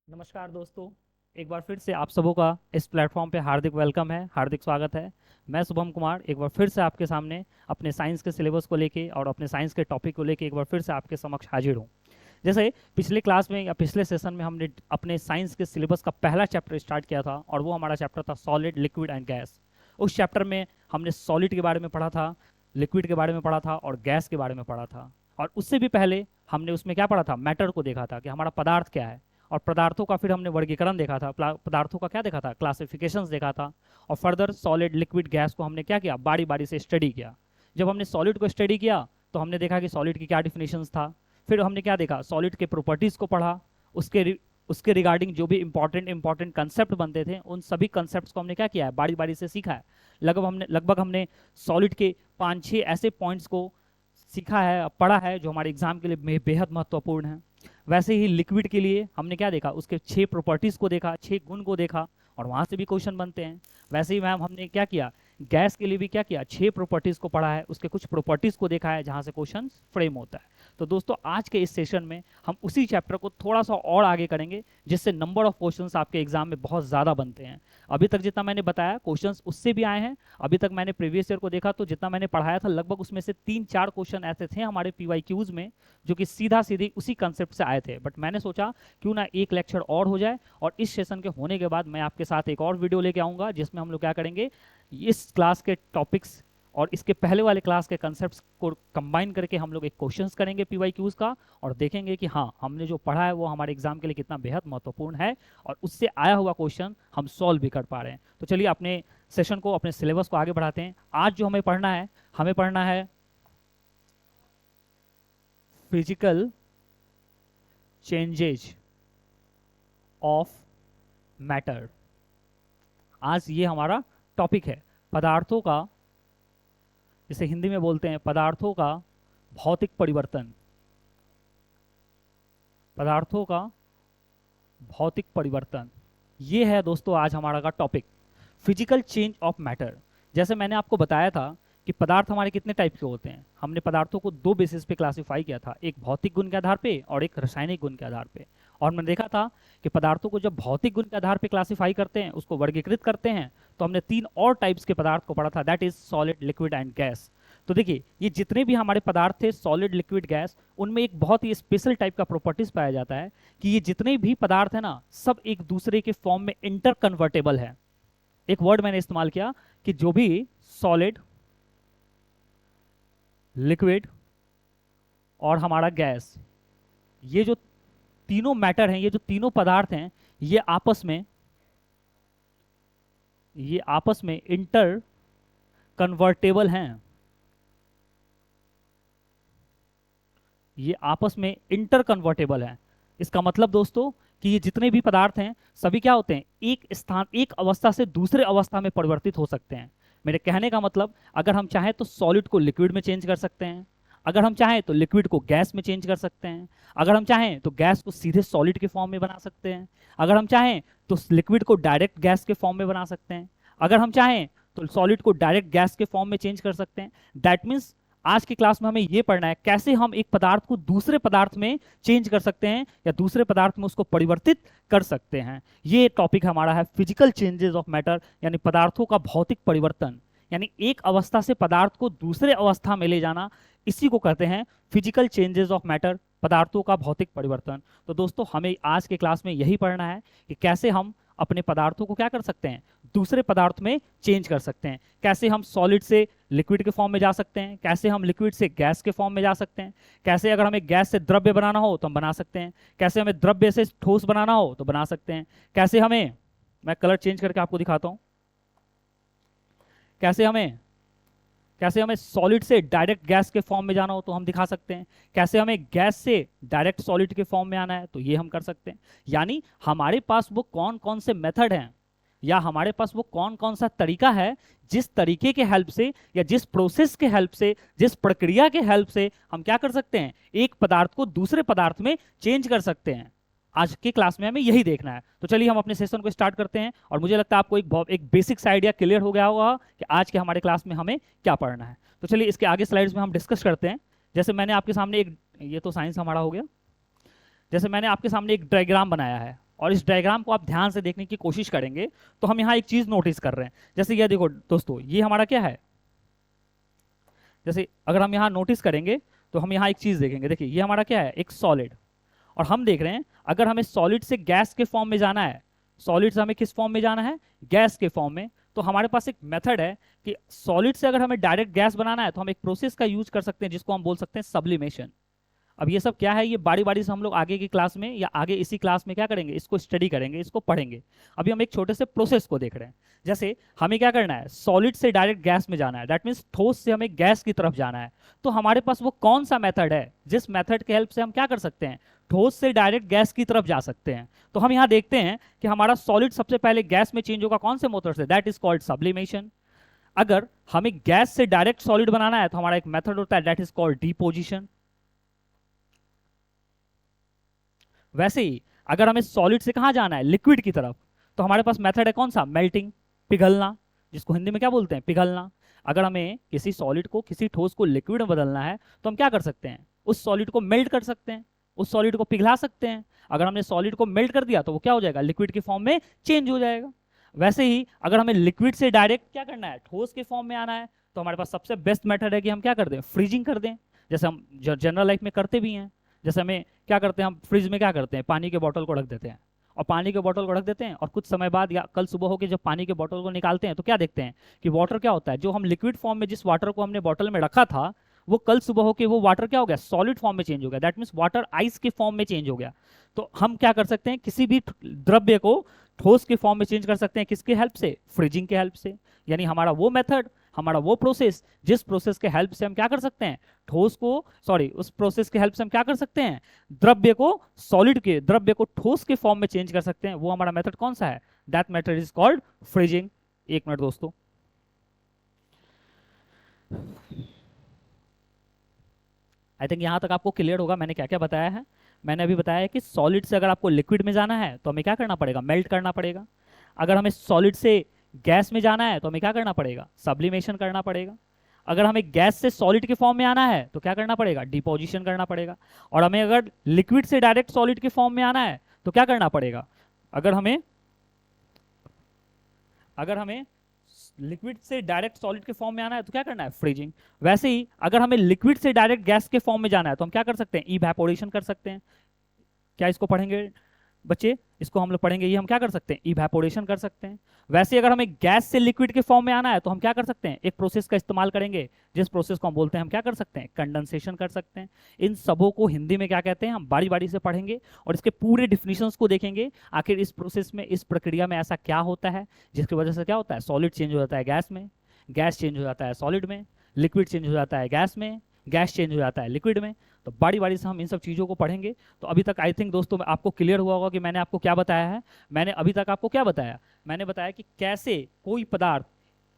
नमस्कार दोस्तों। एक बार फिर से आप सबों का इस प्लेटफॉर्म पे हार्दिक वेलकम है, हार्दिक स्वागत है। मैं शुभम कुमार एक बार फिर से आपके सामने अपने साइंस के सिलेबस को लेके और अपने साइंस के टॉपिक को लेके एक बार फिर से आपके समक्ष हाजिर हूँ। जैसे पिछले क्लास में या पिछले सेशन में हमने अपने साइंस के सिलेबस का पहला चैप्टर स्टार्ट किया था और वो हमारा चैप्टर था सॉलिड, लिक्विड एंड गैस। उस चैप्टर में हमने सॉलिड के बारे में पढ़ा था, लिक्विड के बारे में पढ़ा था और गैस के बारे में पढ़ा था। और उससे भी पहले हमने उसमें क्या पढ़ा था, मैटर को देखा था कि हमारा पदार्थ क्या है। और पदार्थों का फिर हमने वर्गीकरण देखा था, पदार्थों का क्या देखा था, क्लासिफिकेशंस देखा था। और फर्दर सॉलिड, लिक्विड, गैस को हमने क्या किया, बारी बारी से स्टडी किया। जब हमने सॉलिड को स्टडी किया तो हमने देखा कि सॉलिड की क्या डिफिनेशंस था। फिर हमने क्या देखा, सॉलिड के प्रॉपर्टीज को पढ़ा। उसके रिगार्डिंग जो भी इंपॉर्टेंट कंसेप्ट बनते थे उन सभी कंसेप्ट को हमने क्या किया है, बारी बारी से सीखा है। लगभग हमने सॉलिड के 5-6 ऐसे पॉइंट्स को सीखा है, पढ़ा है, जो हमारे एग्जाम के लिए बेहद महत्वपूर्ण है। वैसे ही लिक्विड के लिए हमने क्या देखा, उसके 6 प्रॉपर्टीज को देखा, 6 गुण को देखा और वहां से भी क्वेश्चन बनते हैं। वैसे ही मैम हमने क्या किया, गैस के लिए भी क्या किया, 6 प्रॉपर्टीज को पढ़ा है, उसके कुछ प्रॉपर्टीज को देखा है जहां से क्वेश्चन फ्रेम होता है। तो दोस्तों आज के इस सेशन में हम उसी चैप्टर को थोड़ा सा और आगे करेंगे, जिससे नंबर ऑफ क्वेश्चंस आपके एग्जाम में बहुत ज्यादा बनते हैं। अभी तक जितना मैंने बताया क्वेश्चंस उससे भी आए हैं। अभी तक मैंने प्रीवियस ईयर को देखा तो जितना मैंने पढ़ाया था लगभग उसमें से 3-4 क्वेश्चन ऐसे थे हमारे पीवाईक्यूज में जो कि सीधा सीधे उसी कंसेप्ट से आए थे। बट मैंने सोचा क्यों ना एक लेक्चर और हो जाए, और इस सेशन के होने के बाद मैं आपके साथ एक और वीडियो लेके आऊंगा जिसमें हम लोग क्या करेंगे, इस क्लास के टॉपिक्स और इसके पहले वाले क्लास के कंसेप्ट्स को कंबाइन करके हम लोग एक क्वेश्चंस करेंगे पीवाईक्यूज का, और देखेंगे कि हाँ हमने जो पढ़ा है वो हमारे एग्जाम के लिए कितना बेहद महत्वपूर्ण है और उससे आया हुआ क्वेश्चन हम सॉल्व भी कर पा रहे हैं। तो चलिए अपने सेशन को, अपने सिलेबस को आगे बढ़ाते हैं। आज जो हमें पढ़ना है फिजिकल चेंजेज ऑफ मैटर। आज ये हमारा टॉपिक है, पदार्थों का, जिसे हिंदी में बोलते हैं पदार्थों का भौतिक परिवर्तन। पदार्थों का भौतिक परिवर्तन, ये है दोस्तों आज हमारा का topic, physical change of matter. जैसे मैंने आपको बताया था कि पदार्थ हमारे कितने टाइप के होते हैं। हमने पदार्थों को 2 बेसिस पे क्लासिफाई किया था, एक भौतिक गुण के आधार पे और एक रासायनिक गुण के आधार पे। और मैंने देखा था कि पदार्थों को जब भौतिक गुण के आधार पे क्लासिफाई करते हैं, उसको वर्गीकृत करते हैं, तो हमने 3 और टाइप्स के पदार्थ को पढ़ा था, that is solid, liquid and gas. तो देखिए ये जितने भी हमारे पदार्थ थे सॉलिड, लिक्विड, गैस, उनमें एक बहुत ही स्पेशल टाइप का प्रॉपर्टीज पाया जाता है कि ये जितने भी पदार्थ है ना, सब एक दूसरे के फॉर्म में इंटर कन्वर्टेबल है। एक वर्ड मैंने इस्तेमाल किया कि जो भी सॉलिड, लिक्विड और हमारा गैस, ये जो तीनों मैटर हैं, ये जो तीनों पदार्थ हैं, ये आपस में इंटर कन्वर्टेबल हैं। ये आपस में इंटर कन्वर्टेबल हैं। इसका मतलब दोस्तों कि ये जितने भी पदार्थ हैं सभी क्या होते हैं, एक अवस्था से दूसरे अवस्था में परिवर्तित हो सकते हैं। मेरे कहने का मतलब, अगर हम चाहें तो सॉलिड को लिक्विड में चेंज कर सकते हैं, अगर हम चाहें तो लिक्विड को गैस में चेंज कर सकते हैं, अगर हम चाहें तो गैस को सीधे सॉलिड के फॉर्म में बना सकते हैं, अगर हम चाहें तो लिक्विड को डायरेक्ट गैस के फॉर्म में बना सकते हैं, अगर हम चाहें तो सॉलिड को डायरेक्ट गैस के फॉर्म में चेंज कर सकते हैं। दैट मीन्स आज की क्लास में हमें यह पढ़ना है कैसे हम एक पदार्थ को दूसरे पदार्थ में चेंज कर सकते हैं या दूसरे पदार्थ में उसको परिवर्तित कर सकते हैं। ये टॉपिक हमारा है फिजिकल चेंजेस ऑफ मैटर, यानी पदार्थों का भौतिक परिवर्तन, यानी एक अवस्था से पदार्थ को दूसरे अवस्था में ले जाना, इसी को कहते हैं फिजिकल चेंजेस ऑफ मैटर, पदार्थों का भौतिक परिवर्तन। तो दोस्तों हमें आज के क्लास में यही पढ़ना है कि कैसे हम अपने पदार्थों को क्या कर सकते हैं, दूसरे पदार्थ में चेंज कर सकते हैं, कैसे हम सॉलिड से लिक्विड के फॉर्म में जा सकते हैं, कैसे हम लिक्विड से गैस के फॉर्म में जा सकते हैं, कैसे अगर हमें गैस से द्रव्य बनाना हो तो हम बना सकते हैं, कैसे हमें द्रव्य से ठोस बनाना हो तो बना सकते हैं, कैसे हमें, मैं कलर चेंज करके आपको दिखाता हूं, कैसे हमें सॉलिड से डायरेक्ट गैस के फॉर्म में जाना हो तो हम दिखा सकते हैं, कैसे हमें गैस से डायरेक्ट सॉलिड के फॉर्म में आना है तो ये हम कर सकते हैं। यानी हमारे पास वो कौन कौन से मेथड हैं या हमारे पास वो कौन कौन सा तरीका है, जिस तरीके के हेल्प से या जिस प्रोसेस के हेल्प से, जिस प्रक्रिया के हेल्प से हम क्या कर सकते हैं, एक पदार्थ को दूसरे पदार्थ में चेंज कर सकते हैं। आज के क्लास में हमें यही देखना है। तो चलिए हम अपने सेशन को स्टार्ट करते हैं, और मुझे लगता है आपको एक बेसिक सा आइडिया क्लियर हो गया होगा कि आज के हमारे क्लास में हमें क्या पढ़ना है। तो चलिए इसके आगे स्लाइड्स में हम डिस्कस करते हैं। जैसे मैंने आपके सामने एक, ये तो साइंस हमारा हो गया, जैसे मैंने आपके सामने एक डायग्राम बनाया है, और इस डायग्राम को आप ध्यान से देखने की कोशिश करेंगे तो हम यहाँ एक चीज नोटिस कर रहे हैं। जैसे ये देखो दोस्तों, ये हमारा क्या है, जैसे अगर हम यहाँ नोटिस करेंगे तो हम यहाँ एक चीज देखेंगे। देखिए ये हमारा क्या है, एक सॉलिड, और हम देख रहे हैं अगर हमें सॉलिड से गैस के फॉर्म में जाना है, सॉलिड से हमें किस फॉर्म में जाना है, गैस के फॉर्म में, तो हमारे पास एक मेथड है कि सॉलिड से अगर हमें डायरेक्ट गैस बनाना है तो हम एक प्रोसेस का यूज कर सकते हैं जिसको हम बोल सकते हैं सब्लिमेशन। अब ये सब क्या है, ये बारी बारी से हम लोग आगे की क्लास में या आगे इसी क्लास में क्या करेंगे, इसको स्टडी करेंगे, इसको पढ़ेंगे। अभी हम एक छोटे से प्रोसेस को देख रहे हैं। जैसे हमें क्या करना है, सॉलिड से डायरेक्ट गैस में जाना है, दैट मीन्स ठोस से हमें गैस की तरफ जाना है। तो हमारे पास वो कौन सा मेथड है जिस मेथड के हेल्प से हम क्या कर सकते हैं, ठोस से डायरेक्ट गैस की तरफ जा सकते हैं। तो हम यहाँ देखते हैं कि हमारा सॉलिड सबसे पहले गैस में चेंज होगा कौन से मेथड से, दैट इज कॉल्ड सब्लिमेशन। अगर हमें गैस से डायरेक्ट सॉलिड बनाना है तो हमारा एक मेथड होता है दैट इज कॉल्ड डिपोजिशन। वैसे ही अगर हमें सॉलिड से कहां जाना है, लिक्विड की तरफ, तो हमारे पास मेथड है कौन सा, मेल्टिंग, पिघलना, जिसको हिंदी में क्या बोलते हैं, पिघलना। अगर हमें किसी सॉलिड को, किसी ठोस को लिक्विड में बदलना है तो हम क्या कर सकते हैं, उस सॉलिड को मेल्ट कर सकते हैं, उस सॉलिड को पिघला सकते हैं। अगर हमने सॉलिड को मेल्ट कर दिया तो वो क्या हो जाएगा, लिक्विड के फॉर्म में चेंज हो जाएगा। वैसे ही अगर हमें लिक्विड से डायरेक्ट क्या करना है, ठोस के फॉर्म में आना है, तो हमारे पास सबसे बेस्ट मेथड है कि हम क्या कर दें, फ्रीजिंग कर दें, जैसे हम जनरल लाइफ में करते भी हैं। जैसे हमें क्या करते हैं, हम फ्रिज में क्या करते हैं, पानी के बोतल को रख देते हैं, और पानी के बोतल को रख देते हैं, और कुछ समय बाद या कल सुबह होकर जब पानी के बोतल को निकालते हैं तो क्या देखते हैं कि वाटर क्या होता है, जो हम लिक्विड फॉर्म में जिस वाटर को हमने बोतल में रखा था वो कल सुबह होकर वो वाटर क्या हो गया, सॉलिड फॉर्म में चेंज हो गया, दैट मीन्स वाटर आइस के फॉर्म में चेंज हो गया। तो हम क्या कर सकते हैं, किसी भी द्रव्य को ठोस के फॉर्म में चेंज कर सकते हैं, किसके हेल्प से, फ्रीजिंग के हेल्प से। यानी हमारा वो मेथड, हमारा वो प्रोसेस जिस प्रोसेस के हेल्प से हम क्या कर सकते हैं, ठोस को, सॉरी उस प्रोसेस के हेल्प से हम क्या कर सकते हैं, द्रव्य को, सॉलिड के द्रव्य को ठोस के फॉर्म में चेंज कर सकते हैं, वो हमारा मेथड कौन सा है, that method is called freezing. एक मिनट दोस्तों, आई थिंक यहां तक आपको क्लियर होगा मैंने क्या क्या बताया है। मैंने अभी बताया है कि सॉलिड से अगर आपको लिक्विड में जाना है तो हमें क्या करना पड़ेगा, मेल्ट करना पड़ेगा। अगर हमें सॉलिड से गैस में जाना है तो हमें क्या करना पड़ेगा, सब्लिमेशन करना पड़ेगा। अगर हमें गैस से सॉलिड के फॉर्म में आना है तो क्या करना पड़ेगा, डिपोजिशन करना पड़ेगा। और हमें अगर लिक्विड से डायरेक्ट सॉलिड के फॉर्म में आना है तो क्या करना पड़ेगा, अगर हमें अगर हमें लिक्विड से डायरेक्ट सॉलिड के फॉर्म में आना है तो क्या करना है, फ्रीजिंग। वैसे ही अगर हमें लिक्विड से डायरेक्ट गैस के फॉर्म में जाना है तो हम क्या कर सकते हैं, इवैपोरेशन कर सकते हैं। क्या इसको पढ़ेंगे बच्चे, इसको हम लोग पढ़ेंगे, ये हम क्या कर सकते हैं, इवैपोरेशन कर सकते हैं। वैसे अगर हमें गैस से लिक्विड के फॉर्म में आना है तो हम क्या कर सकते हैं, एक प्रोसेस का इस्तेमाल करेंगे जिस प्रोसेस को हम बोलते हैं, हम क्या कर सकते हैं, कंडेंसेशन कर सकते हैं। इन सबों को हिंदी में क्या कहते हैं हम बारी बारी से पढ़ेंगे और इसके पूरे डिफिनीशंस को देखेंगे। आखिर इस प्रोसेस में, इस प्रक्रिया में ऐसा क्या होता है जिसकी वजह से क्या होता है, सॉलिड चेंज हो जाता है गैस में, गैस चेंज हो जाता है सॉलिड में, लिक्विड चेंज हो जाता है गैस में, गैस चेंज हो जाता है लिक्विड में। तो बारी बारी से हम इन सब चीज़ों को पढ़ेंगे। तो अभी तक आई थिंक दोस्तों आपको क्लियर हुआ होगा कि मैंने आपको क्या बताया है। मैंने अभी तक आपको क्या बताया, मैंने बताया कि कैसे कोई पदार्थ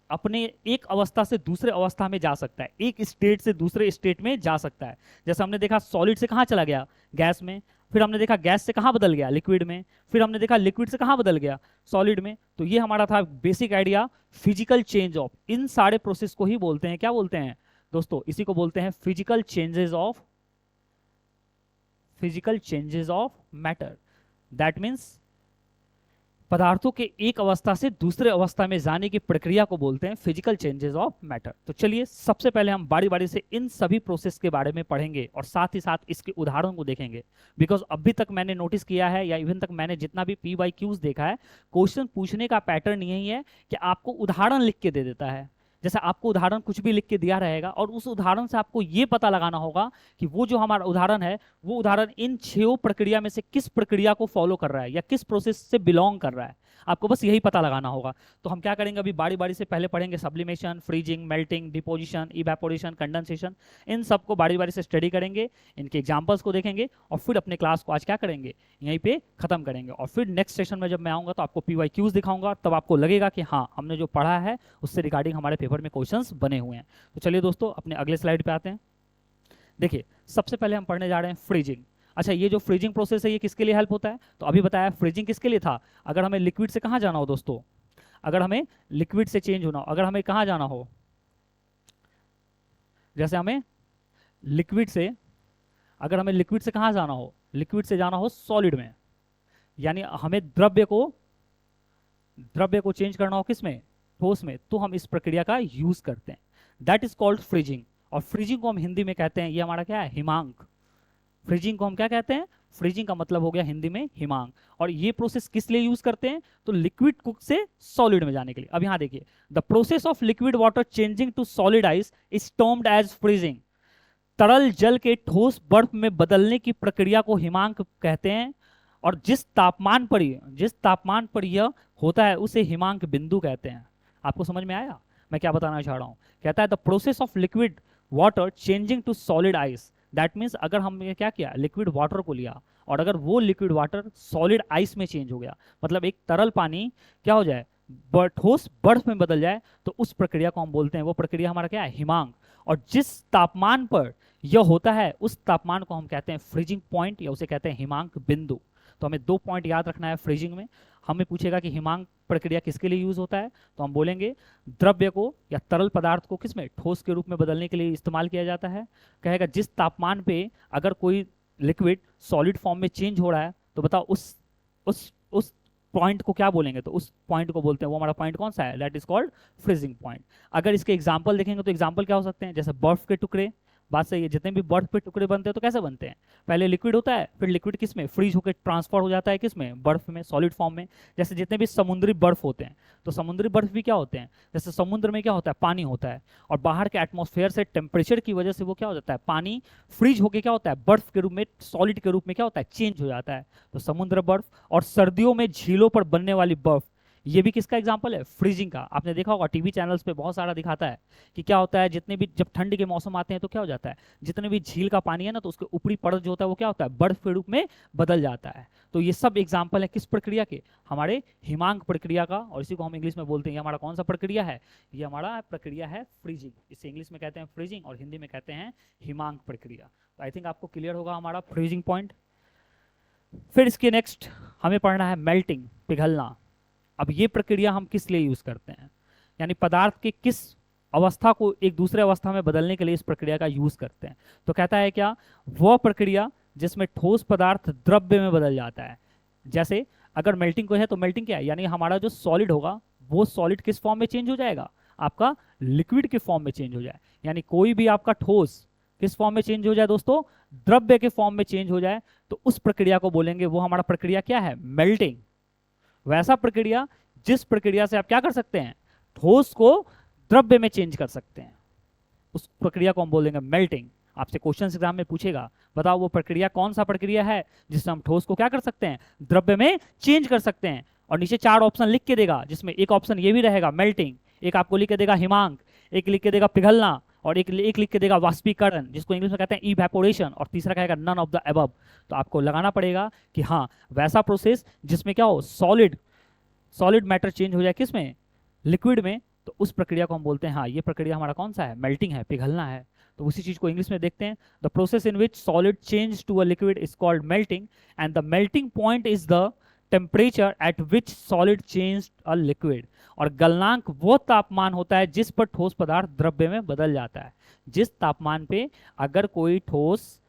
अपने एक अवस्था से दूसरे अवस्था में जा सकता है, एक स्टेट से दूसरे स्टेट में जा सकता है। जैसे हमने देखा सॉलिड से कहाँ चला गया, गैस में, फिर हमने देखा गैस से कहाँ बदल गया, लिक्विड में, फिर हमने देखा लिक्विड से कहाँ बदल गया, सॉलिड में। तो ये हमारा था basic idea physical change of, इन सारे प्रोसेस को ही बोलते हैं, क्या बोलते हैं दोस्तों, इसी को बोलते हैं physical changes of matter. That means पदार्थों के एक अवस्था से दूसरे अवस्था में जाने की प्रक्रिया को बोलते हैं फिजिकल चेंजेस ऑफ मैटर। तो चलिए सबसे पहले हम बारी बारी से इन सभी प्रोसेस के बारे में पढ़ेंगे और साथ ही साथ इसके उदाहरण को देखेंगे। बिकॉज अभी तक मैंने नोटिस किया है या इवन तक मैंने जितना भी PYQs देखा है, क्वेश्चन पूछने का पैटर्न यही है कि आपको उदाहरण लिख के दे देता है। जैसे आपको उदाहरण कुछ भी लिख के दिया रहेगा और उस उदाहरण से आपको ये पता लगाना होगा कि वो जो हमारा उदाहरण है वो उदाहरण इन 6 प्रक्रिया में से किस प्रक्रिया को फॉलो कर रहा है या किस प्रोसेस से बिलोंग कर रहा है, आपको बस यही पता लगाना होगा। तो हम क्या करेंगे, अभी बारी बारी से पहले पढ़ेंगे sublimation, freezing, melting, deposition, evaporation, condensation. इन सबको बारी बारी से स्टडी करेंगे, इनके एग्जाम्पल्स को देखेंगे और फिर अपने क्लास को आज क्या करेंगे, यहीं पे खत्म करेंगे। और फिर नेक्स्ट सेशन में जब मैं आऊँगा तो आपको PYQs दिखाऊंगा, तब आपको लगेगा कि हाँ हमने जो पढ़ा है उससे रिगार्डिंग हमारे पेपर में क्वेश्चंस बने हुए हैं। तो चलिए दोस्तों अपने अगले स्लाइड पे आते हैं। देखिए सबसे पहले हम पढ़ने जा रहे हैं फ्रीजिंग। अच्छा, ये जो फ्रीजिंग प्रोसेस है ये किसके लिए हेल्प होता है, तो अभी बताया फ्रीजिंग किसके लिए था, अगर हमें लिक्विड से कहाँ जाना हो दोस्तों, अगर हमें लिक्विड से चेंज होना हो, अगर हमें कहाँ जाना हो, जैसे हमें लिक्विड से, अगर हमें लिक्विड से कहाँ जाना हो, लिक्विड से जाना हो सॉलिड में, यानी हमें द्रव्य को चेंज करना हो किस में, ठोस में, तो हम इस प्रक्रिया का यूज करते हैं। That is called freezing. और फ्रीजिंग को हम हिंदी में कहते हैं, ये हमारा क्या है, हिमांक। फ्रीजिंग को हम क्या कहते हैं, फ्रीजिंग का मतलब हो गया हिंदी में हिमांक। और ये प्रोसेस किस लिए यूज करते हैं, तो लिक्विड कुक से सॉलिड में जाने के लिए। अब यहां देखिए, the process of liquid water changing to solid ice is termed as freezing. तरल जल के ठोस बर्फ में बदलने की प्रक्रिया को हिमांक कहते हैं। और जिस तापमान पर यह होता है उसे हिमांक बिंदु कहते हैं। आपको समझ में आया मैं क्या बताना चाह रहा हूं? कहता है the process of liquid water changing to solid ice. That means अगर हमने क्या किया, लिक्विड वाटर को लिया और अगर वो लिक्विड वाटर सॉलिड आइस में चेंज हो गया, मतलब एक तरल पानी क्या हो जाए, ठोस बर्फ में बदल जाए, तो उस प्रक्रिया को हम बोलते हैं, वो प्रक्रिया हमारा क्या है, हिमांक। और जिस तापमान पर यह होता है उस तापमान को हम कहते हैं फ्रीजिंग पॉइंट, या उसे कहते हैं हिमांक बिंदु। तो हमें 2 पॉइंट याद रखना है फ्रीजिंग में। हमें पूछेगा कि हिमांक प्रक्रिया किसके लिए यूज होता है, तो हम बोलेंगे द्रव्य को या तरल पदार्थ को किसमें, ठोस के रूप में बदलने के लिए इस्तेमाल किया जाता है। कहेगा जिस तापमान पे अगर कोई लिक्विड सॉलिड फॉर्म में चेंज हो रहा है, तो बताओ उस पॉइंट को क्या बोलेंगे, तो उस पॉइंट को बोलते हैं, वो हमारा पॉइंट कौन सा है, that is called freezing point. अगर इसके एग्जांपल देखेंगे तो एग्जांपल क्या हो सकते हैं, जैसे बर्फ के टुकड़े। बात सही है, जितने भी बर्फ के टुकड़े बनते हैं तो कैसे बनते हैं, पहले लिक्विड होता है, फिर लिक्विड किस में, फ्रीज होकर ट्रांसफर हो जाता है किस में, बर्फ में, सॉलिड फॉर्म में। जैसे जितने भी समुद्री बर्फ होते हैं, तो समुद्री बर्फ भी क्या होते हैं, जैसे समुद्र में क्या होता है, पानी होता है, और बाहर के एटमॉस्फेयर से टेम्परेचर की वजह से वो क्या हो जाता है, पानी फ्रीज होकर क्या होता है, बर्फ के रूप में, सॉलिड के रूप में क्या होता है, चेंज हो जाता है। तो समुद्र बर्फ, और सर्दियों में झीलों पर बनने वाली बर्फ, ये भी किसका एग्जाम्पल है, फ्रीजिंग का। आपने देखा होगा टीवी चैनल्स पे बहुत सारा दिखाता है कि क्या होता है, जितने भी जब ठंड के मौसम आते हैं तो क्या हो जाता है, जितने भी झील का पानी है ना, तो उसके ऊपरी परत जो होता है वो क्या होता है, बर्फ के रूप में बदल जाता है। तो ये सब एग्जाम्पल है किस प्रक्रिया के, हमारे हिमांक प्रक्रिया का। और इसी को हम इंग्लिश में बोलते हैं, ये हमारा कौन सा प्रक्रिया है, ये हमारा प्रक्रिया है फ्रीजिंग। इसे इंग्लिश में कहते हैं फ्रीजिंग और हिंदी में कहते हैं हिमांक प्रक्रिया। तो आई थिंक आपको क्लियर होगा हमारा फ्रीजिंग पॉइंट। फिर इसके नेक्स्ट हमें पढ़ना है मेल्टिंग, पिघलना। अब ये प्रक्रिया हम किस लिए यूज करते हैं, यानी पदार्थ के किस अवस्था को एक दूसरे अवस्था में बदलने के लिए इस प्रक्रिया का यूज करते हैं। तो कहता है क्या, वह प्रक्रिया जिसमें ठोस पदार्थ द्रव्य में बदल जाता है। जैसे अगर मेल्टिंग को है तो मेल्टिंग क्या है, यानी हमारा जो सॉलिड होगा वो सॉलिड किस फॉर्म में चेंज हो जाएगा, आपका लिक्विड के फॉर्म में चेंज हो जाए। यानी कोई भी आपका ठोस किस फॉर्म में चेंज हो जाए दोस्तों, द्रव्य के फॉर्म में चेंज हो जाए, तो उस प्रक्रिया को बोलेंगे, वो हमारा प्रक्रिया क्या है, मेल्टिंग। वैसा प्रक्रिया जिस प्रक्रिया से आप क्या कर सकते हैं, ठोस को द्रव्य में चेंज कर सकते हैं, उस प्रक्रिया को हम बोलेंगे मेल्टिंग। आपसे क्वेश्चन एग्जाम में पूछेगा, बताओ वो प्रक्रिया कौन सा प्रक्रिया है जिससे हम ठोस को क्या कर सकते हैं, द्रव्य में चेंज कर सकते हैं। और नीचे 4 ऑप्शन लिख के देगा, जिसमें एक ऑप्शन ये भी रहेगा मेल्टिंग, एक आपको लिख के देगा हिमांक, एक लिख के देगा पिघलना, और एक लिख के देगा वाष्पीकरण, जिसको इंग्लिश में कहते हैं इवैपोरेशन, और तीसरा कहेगा नन ऑफ द अबव। तो आपको लगाना पड़ेगा कि हाँ, वैसा प्रोसेस जिसमें क्या हो, सॉलिड मैटर चेंज हो जाए किसमें, लिक्विड में, तो उस प्रक्रिया को हम बोलते हैं, हाँ ये प्रक्रिया हमारा कौन सा है, मेल्टिंग है, पिघलना है। तो उसी चीज को इंग्लिश में देखते हैं, the process in which solid change to a liquid is called melting, and the melting point is the temperature at which solid change a liquid. और गलनांक वो तापमान होता है जिस पर ठोस पदार्थ द्रव्य में बदल जाता है। जिस तापमान पे अगर कोई ठोस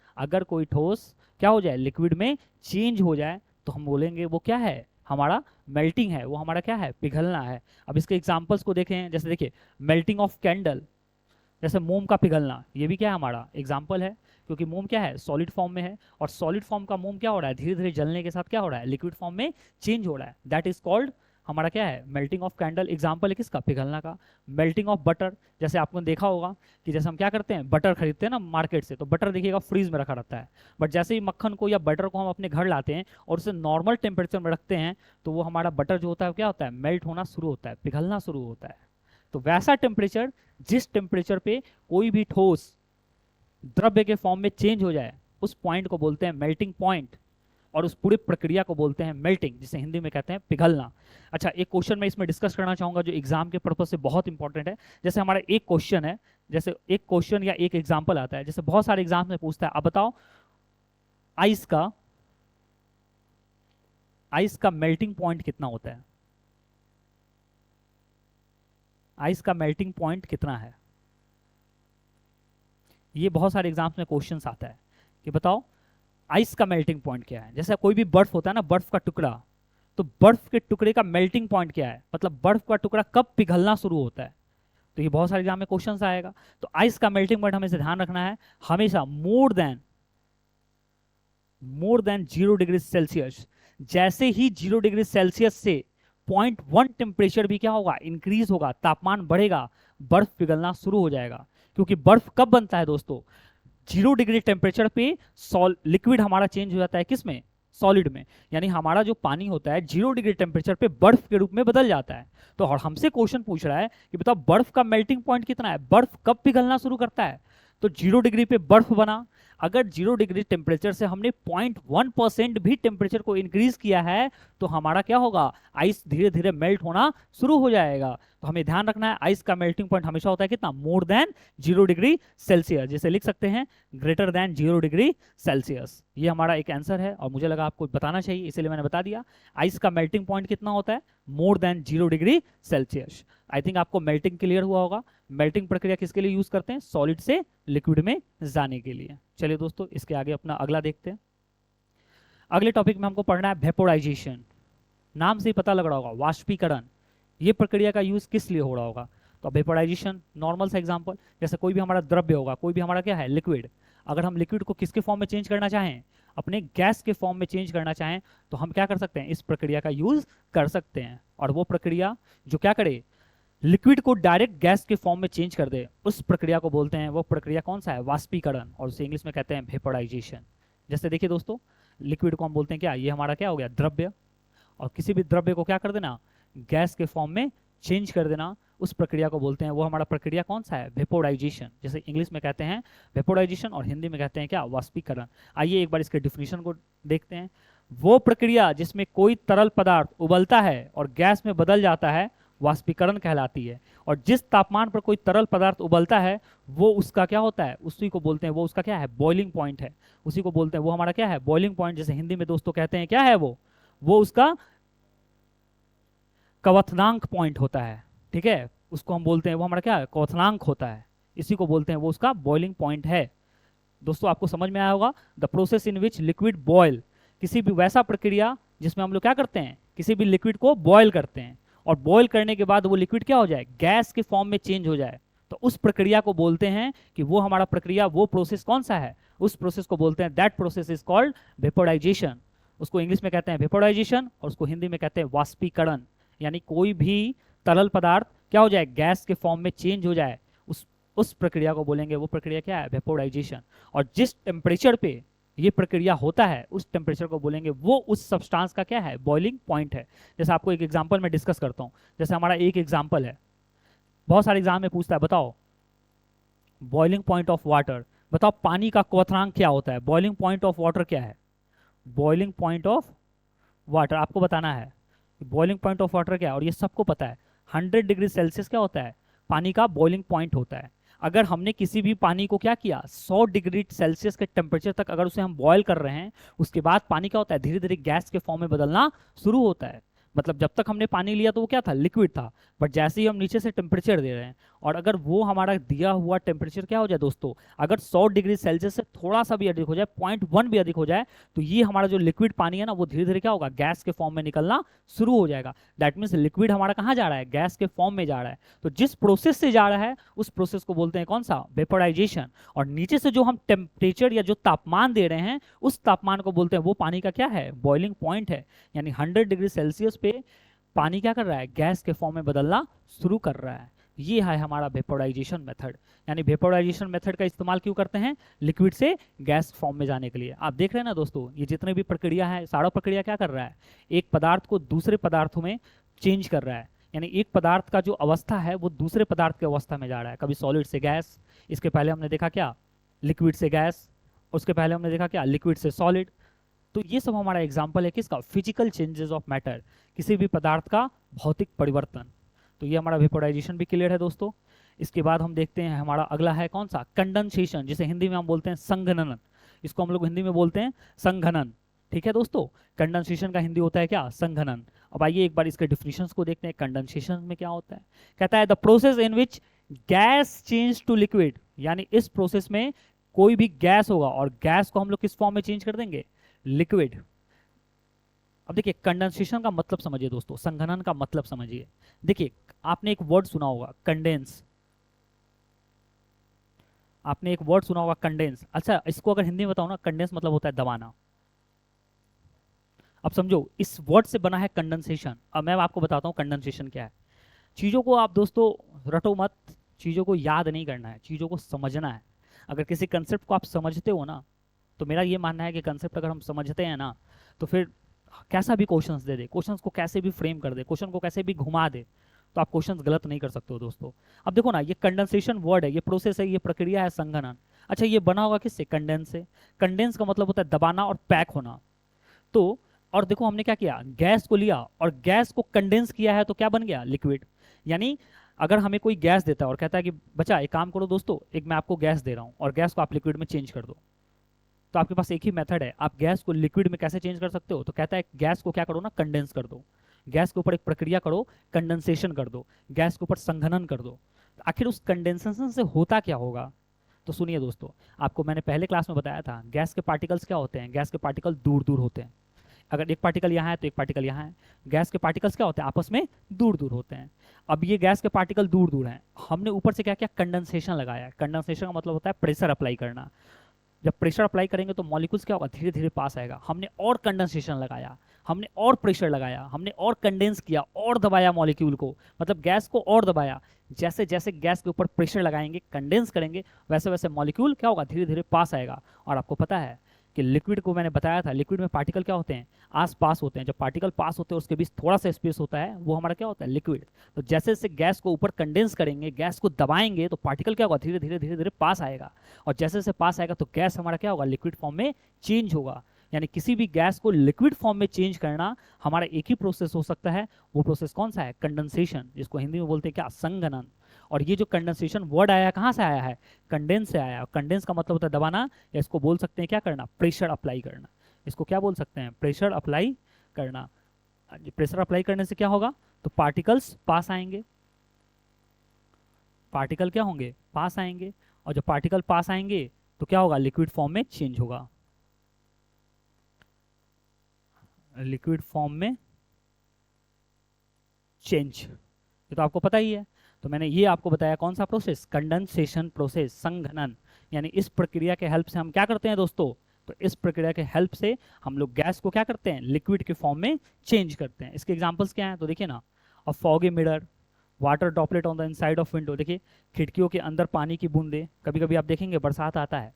क्या हो जाए, लिक्विड में चेंज हो जाए, तो हम बोलेंगे वो क्या है, हमारा मेल्टिंग है, वो हमारा क्या है, पिघलना है। अब इसके एग्जांपल्स को देखें, जैसे देखिए मेल्टिंग ऑफ कैंडल, जैसे मोम का पिघलना, ये भी क्या है, हमारा एग्जाम्पल है, क्योंकि मोम क्या है, सॉलिड फॉर्म में है, और सॉलिड फॉर्म का मोम क्या हो रहा है, धीरे धीरे जलने के साथ क्या हो रहा है, लिक्विड फॉर्म में चेंज हो रहा है। दैट इज कॉल्ड हमारा क्या है, मेल्टिंग ऑफ कैंडल। एग्जाम्पल है किसका, पिघलना का। मेल्टिंग ऑफ बटर, जैसे आपने देखा होगा कि जैसे हम क्या करते हैं, बटर खरीदते हैं ना मार्केट से, तो बटर देखिएगा फ्रीज में रखा रहता है, बट जैसे ही मक्खन को या बटर को हम अपने घर लाते हैं और उसे नॉर्मल टेम्परेचर में रखते हैं, तो वो हमारा बटर जो होता है क्या होता है, मेल्ट होना शुरू होता है, पिघलना शुरू होता है। तो वैसा टेम्परेचर, जिस टेम्परेचर पे कोई भी ठोस द्रव्य के फॉर्म में चेंज हो जाए, उस पॉइंट को बोलते हैं मेल्टिंग पॉइंट, और उस पूरी प्रक्रिया को बोलते हैं मेल्टिंग, जिसे हिंदी में कहते हैं पिघलना। अच्छा, एक क्वेश्चन मैं इसमें डिस्कस करना चाहूंगा जो एग्जाम के पर्पज से बहुत इंपॉर्टेंट है। जैसे हमारा एक क्वेश्चन है, जैसे एक क्वेश्चन या एक एग्जाम्पल आता है, जैसे बहुत सारे एग्जाम में पूछता है, अब बताओ आइस का मेल्टिंग पॉइंट कितना होता है, आइस का मेल्टिंग पॉइंट कितना है। ये बहुत सारे एग्जाम्स में क्वेश्चन आता है कि बताओ आइस का मेल्टिंग पॉइंट क्या है। जैसे कोई भी बर्फ होता है ना, बर्फ का टुकड़ा, तो बर्फ के टुकड़े का मेल्टिंग पॉइंट क्या है, मतलब बर्फ का टुकड़ा कब पिघलना शुरू होता है। तो ये बहुत सारे एग्जाम में क्वेश्चन आएगा। तो आइस का मेल्टिंग पॉइंट हमें ध्यान रखना है, हमेशा मोर देन 0 डिग्री सेल्सियस। जैसे ही 0 डिग्री सेल्सियस से 0.1 टेम्परेचर भी क्या होगा, इंक्रीज होगा, तापमान बढ़ेगा, बर्फ पिघलना शुरू हो जाएगा। क्योंकि बर्फ कब बनता है दोस्तों, 0 डिग्री टेम्परेचर पे लिक्विड हमारा चेंज हो जाता है किस में, सॉलिड में। यानी हमारा जो पानी होता है 0 डिग्री टेम्परेचर पे बर्फ के रूप में बदल जाता है। तो और हमसे क्वेश्चन पूछ रहा है कि बताओ बर्फ का मेल्टिंग पॉइंट कितना है, बर्फ कब पिघलना शुरू करता है। तो 0 डिग्री पे बर्फ बना, अगर 0 डिग्री टेम्परेचर से हमने 0.1% भी टेम्परेचर को इंक्रीज किया है तो हमारा क्या होगा, आइस धीरे धीरे मेल्ट होना शुरू हो जाएगा। तो हमें ध्यान रखना है आइस का मेल्टिंग पॉइंट हमेशा होता है कितना, मोर देन 0 डिग्री सेल्सियस। जैसे लिख सकते हैं ग्रेटर देन 0 डिग्री सेल्सियस। ये हमारा एक आंसर है और मुझे लगा आपको बताना चाहिए इसलिए मैंने बता दिया। आइस का मेल्टिंग पॉइंट कितना होता है, more than 0 degree Celsius. I think आपको मेल्टिंग क्लियर हुआ होगा। मेल्टिंग प्रक्रिया किसके लिए यूज करते हैं, सॉलिड से लिक्विड में जाने के लिए। चलिए दोस्तों इसके आगे अपना अगला देखते हैं। अगले टॉपिक में हमको पढ़ना है वेपोराइजेशन। नाम से ही पता लग रहा होगा, वाष्पीकरण। ये प्रक्रिया का यूज किस लिए हो रहा होगा। तो वेपोराइजेशन नॉर्मल सा एग्जांपल, जैसे कोई भी हमारा द्रव्य होगा, कोई भी हमारा क्या है, लिक्विड। अगर हम लिक्विड को किसके फॉर्म में चेंज करना चाहें, अपने गैस के फॉर्म में चेंज करना चाहें, तो हम क्या कर सकते हैं, इस प्रक्रिया का यूज कर सकते हैं। और वो प्रक्रिया जो क्या करे, लिक्विड को डायरेक्ट गैस के फॉर्म में चेंज कर दे, उस प्रक्रिया को बोलते हैं, वो प्रक्रिया कौन सा है, वाष्पीकरण, और उसे इंग्लिश में कहते हैं वेपोराइजेशन। जैसे देखिए दोस्तों, लिक्विड को हम बोलते हैं क्या, ये हमारा क्या हो गया, द्रव्य। और किसी भी द्रव्य को क्या कर देना, गैस के फॉर्म में चेंज कर देना, उस प्रक्रिया को बोलते हैं, वो हमारा प्रक्रिया कौन सा है, वेपोराइजेशन। जैसे इंग्लिश में कहते हैं वेपोराइजेशन और हिंदी में कहते हैं क्या, वाष्पीकरण। आइए एक बार इसके डिफिनीशन को देखते हैं। वो प्रक्रिया जिसमें कोई तरल पदार्थ उबलता है और गैस में बदल जाता है वाष्पीकरण कहलाती है। और जिस तापमान पर कोई तरल पदार्थ उबलता है वो उसका क्या होता है, उसी को बोलते हैं, वो उसका क्या है, बॉइलिंग पॉइंट है, उसी को बोलते हैं, वो हमारा क्या है, बॉइलिंग पॉइंट। जैसे हिंदी में दोस्तों कहते हैं क्या है, वो उसका क्वथनांक पॉइंट होता है। ठीक है, उसको हम बोलते हैं, वो हमारा क्या है, क्वथनांक होता है, इसी को बोलते हैं, वो उसका बॉइलिंग पॉइंट है। दोस्तों आपको समझ में आया होगा, the process in which liquid boil, किसी भी वैसा प्रक्रिया जिसमें हम लोग क्या करते हैं, किसी भी लिक्विड को बॉयल करते हैं, और बॉयल करने के बाद वो लिक्विड क्या हो जाए, गैस के फॉर्म में चेंज हो जाए, तो उस प्रक्रिया को बोलते हैं कि वो हमारा प्रक्रिया, वो प्रोसेस कौन सा है, उस प्रोसेस को बोलते हैं, that process is called vaporisation. उसको इंग्लिश में कहते हैं वेपोराइजेशन और उसको हिंदी में कहते हैं वाष्पीकरण। यानी कोई भी तरल पदार्थ क्या हो जाए, गैस के फॉर्म में चेंज हो जाए, उस प्रक्रिया को बोलेंगे, वो प्रक्रिया क्या है, वेपोराइजेशन। और जिस टेम्परेचर पे ये प्रक्रिया होता है उस टेम्परेचर को बोलेंगे, वो उस सब्सटेंस का क्या है, बॉइलिंग पॉइंट है। जैसे आपको एक एग्जांपल में डिस्कस करता हूँ। जैसे हमारा एक एग्जांपल है, बहुत सारे एग्जाम में पूछता है, बताओ बॉइलिंग पॉइंट ऑफ वाटर, बताओ पानी का क्वथनांक क्या होता है, बॉइलिंग पॉइंट ऑफ वाटर क्या है, बॉइलिंग पॉइंट ऑफ वाटर आपको बताना है, बॉइलिंग पॉइंट ऑफ वाटर क्या है। और ये सबको पता है 100 डिग्री सेल्सियस क्या होता है, पानी का बॉइलिंग पॉइंट होता है। अगर हमने किसी भी पानी को क्या किया, 100 डिग्री सेल्सियस के टेम्परेचर तक अगर उसे हम बॉयल कर रहे हैं, उसके बाद पानी क्या होता है, धीरे धीरे गैस के फॉर्म में बदलना शुरू होता है। मतलब जब तक हमने पानी लिया तो वो क्या था, लिक्विड था, बट जैसे ही हम नीचे से टेम्परेचर दे रहे हैं, और अगर वो हमारा दिया हुआ टेम्परेचर क्या हो जाए दोस्तों, अगर 100 डिग्री सेल्सियस से थोड़ा सा भी अधिक हो जाए, 0.1 भी अधिक हो जाए, तो ये हमारा जो लिक्विड पानी है ना, वो धीरे धीरे क्या होगा, गैस के फॉर्म में निकलना शुरू हो जाएगा। दैट मीन्स लिक्विड हमारा कहाँ जा रहा है, गैस के फॉर्म में जा रहा है। तो जिस प्रोसेस से जा रहा है उस प्रोसेस को बोलते हैं कौन सा, वेपोराइजेशन। और नीचे से जो हम टेम्परेचर या जो तापमान दे रहे हैं उस तापमान को बोलते हैं, वो पानी का क्या है, बॉइलिंग पॉइंट है। यानी 100 डिग्री सेल्सियस पे पानी क्या कर रहा है, गैस के फॉर्म में बदलना शुरू कर रहा है। ये है हमारा वेपोराइजेशन मेथड। यानी वेपोराइजेशन मेथड का इस्तेमाल क्यों करते हैं, लिक्विड से गैस फॉर्म में जाने के लिए। आप देख रहे हैं ना दोस्तों, ये जितने भी प्रक्रिया है, सारा प्रक्रिया क्या कर रहा है, एक पदार्थ को दूसरे पदार्थों में चेंज कर रहा है। यानी एक पदार्थ का जो अवस्था है वो दूसरे पदार्थ की अवस्था में जा रहा है, कभी सॉलिड से गैस, इसके पहले हमने देखा क्या, लिक्विड से गैस, उसके पहले हमने देखा क्या, लिक्विड से सॉलिड। तो ये सब हमारा एग्जाम्पल है किसका, फिजिकल चेंजेस ऑफ मैटर, किसी भी पदार्थ का भौतिक परिवर्तन। तो ये हमारा वेपोराइजेशन भी क्लियर है दोस्तों। इसके बाद हम देखते हैं हमारा अगला है कौन सा, कंडेंसेशन, जिसे हिंदी में हम बोलते हैं संघनन। इसको हम लोग हिंदी में बोलते हैं संघनन। ठीक है दोस्तों, कंडेंसेशन का हिंदी होता है क्या, संघनन। अब आइए एक बार इसके डिफिनेशंस को देखते हैं, कंडेंसेशन में क्या होता है। कहता है the process in which gas change to liquid, यानी इस प्रोसेस में कोई भी गैस होगा और गैस को हम लोग किस फॉर्म में चेंज कर देंगे, लिक्विड। अब देखिए कंडेंसेशन का मतलब समझिए दोस्तों, संघनन का मतलब समझिए। देखिए आपने एक वर्ड सुना होगा कंडेंस, आपने एक वर्ड सुना होगा कंडेंस। अच्छा इसको अगर हिंदी में बताओ ना, कंडेंस मतलब होता है दबाना। अब समझो इस वर्ड से बना है कंडेंसेशन। अब मैं आपको बताता हूँ कंडेंसेशन क्या है। चीज़ों को आप दोस्तों रटो मत, चीज़ों को याद नहीं करना है, चीज़ों को समझना है। अगर किसी कंसेप्ट को आप समझते हो ना, तो मेरा ये मानना है कि कंसेप्ट अगर हम समझते हैं ना, तो फिर कैसा भी क्वेश्चंस दे दे, क्वेश्चंस को कैसे भी फ्रेम कर दे, क्वेश्चन को कैसे भी घुमा दे, तो आप क्वेश्चंस गलत नहीं कर सकते हो दोस्तों। अब देखो ना, ये कंडेंसेशन वर्ड है, ये प्रोसेस है, ये प्रक्रिया है संघनन। अच्छा ये बना होगा किससे, कंडेंस से। कंडेंस का मतलब होता है दबाना और पैक होना। तो और देखो हमने क्या किया, गैस को लिया और गैस को कंडेंस किया है, तो क्या बन गया, लिक्विड। यानी अगर हमें कोई गैस देता है और कहता है कि बच्चा एक काम करो दोस्तों, एक मैं आपको गैस दे रहा हूँ और गैस को आप लिक्विड में चेंज कर दो, तो आपके पास एक ही मेथड है, आप गैस को लिक्विड में कैसे चेंज कर सकते हो। तो कहता है गैस को क्या करो ना, कंडेंस कर दो, गैस के ऊपर एक प्रक्रिया करो, कंडेंसेशन कर दो, गैस के ऊपर संघनन कर दो। तो आखिर उस कंडेंसेशन से होता क्या होगा, तो सुनिए दोस्तों, आपको मैंने पहले क्लास में बताया था गैस के पार्टिकल्स क्या होते हैं, गैस के पार्टिकल दूर दूर होते हैं। अगर एक पार्टिकल यहाँ है तो एक पार्टिकल यहाँ है। गैस के पार्टिकल्स क्या होते हैं, आपस में दूर दूर होते हैं। अब ये गैस के पार्टिकल दूर दूर हैं, हमने ऊपर से क्या किया, कंडेंसेशन लगाया। कंडेंसेशन का मतलब होता है प्रेशर अप्लाई करना। जब प्रेशर अप्लाई करेंगे तो मॉलिक्यूल्स क्या होगा, धीरे धीरे पास आएगा। हमने और कंडेंसेशन लगाया, हमने और प्रेशर लगाया, हमने और कंडेंस किया और दबाया मॉलिक्यूल को, मतलब गैस को और दबाया। जैसे जैसे गैस के ऊपर प्रेशर लगाएंगे, कंडेंस करेंगे, वैसे वैसे मॉलिक्यूल क्या होगा, धीरे धीरे पास आएगा। और आपको पता है कि लिक्विड को मैंने बताया था, लिक्विड में पार्टिकल क्या होते हैं, आस पास होते हैं। जब पार्टिकल पास होते हैं उसके बीच थोड़ा सा स्पेस होता है, वो हमारा क्या होता है, लिक्विड। तो जैसे जैसे गैस को ऊपर कंडेंस करेंगे, गैस को दबाएंगे, तो पार्टिकल क्या होगा, धीरे धीरे धीरे धीरे पास आएगा। और जैसे जैसे पास आएगा तो गैस हमारा क्या होगा, लिक्विड फॉर्म में चेंज होगा। यानी किसी भी गैस को लिक्विड फॉर्म में चेंज करना हमारा एक ही प्रोसेस हो सकता है। वो प्रोसेस कौन सा है, कंडेंसेशन, जिसको हिंदी में बोलते हैं क्या, संघनन। और ये जो कंडेंसेशन वर्ड आया है, कहाँ से आया है, कंडेंस से आया है। कंडेंस का मतलब होता है दबाना, या इसको बोल सकते हैं क्या करना, प्रेशर अप्लाई करना। इसको क्या बोल सकते हैं, प्रेशर अप्लाई करना। प्रेशर अप्लाई करने से क्या होगा, तो पार्टिकल्स पास आएंगे, पार्टिकल क्या होंगे, पास आएंगे। और जब पार्टिकल पास आएंगे तो क्या होगा, लिक्विड फॉर्म में चेंज होगा, लिक्विड फॉर्म में चेंज। ये तो आपको पता ही है। तो मैंने ये आपको बताया कौन सा प्रोसेस, कंडेंसेशन प्रोसेस, संघनन। यानी इस प्रक्रिया के हेल्प से हम क्या करते हैं दोस्तों, तो इस प्रक्रिया के हेल्प से हम लोग गैस को क्या करते हैं, लिक्विड के फॉर्म में चेंज करते हैं। इसके एग्जांपल्स क्या हैं, तो देखिए ना, a foggy mirror, water droplet on the inside of window. देखिए खिड़कियों के अंदर पानी की बूंदे। कभी कभी आप देखेंगे बरसात आता है,